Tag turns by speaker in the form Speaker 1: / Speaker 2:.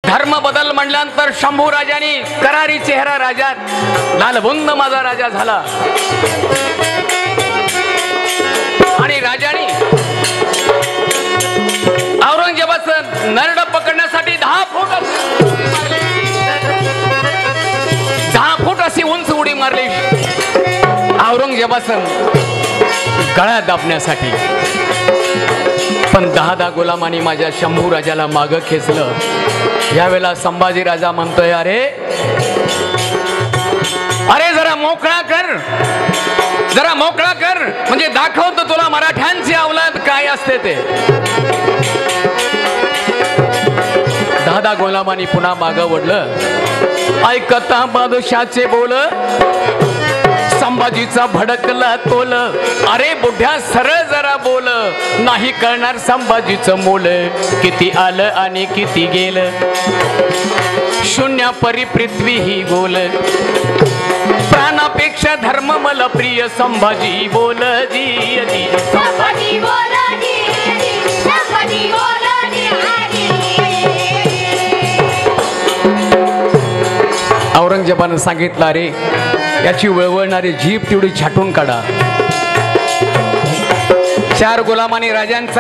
Speaker 1: धर्म बदल म्हणल्यानंतर शंभू राजाने करारी चेहरा राजा लालबुंद माझा राजा झाला आणि राजाने औरंगजेबाचं नरड पकडण्यासाठी 10 फूट अशी उंच उडी मारली औरंगजेबाचं गळा दाबण्यासाठी. पण 10 गुलामांनी माझ्या शंभू राजाला मागं खेचलं. यावेळेला संभाजी राजा म्हणतोय, अरे जरा मोकळा कर, जरा मोकळा कर, म्हणजे दाखवतो तुला मराठ्यांची औलाद काय असते ते. 10 गुलामांनी पुन्हा मागं वळलं. ऐकता बादशाचे बोल, संभाजीचा भडकला तोल. अरे बुढ्या सरळ जरा बोल, नाही कळणार संभाजीचं मोल. किती आलं आणि किती गेलं, शून्य परी पृथ्वी ही गोल. प्राणापेक्षा धर्म मला प्रिय, संभाजी बोल जी जी, संभाजी बोल जी जी, संभाजी बोल जी जी. औरंगजेबानं सांगितलं, अरे याची वळवळणारी जीभ तेवढी छाटून काढा. 4 गुलामांनी राजांचा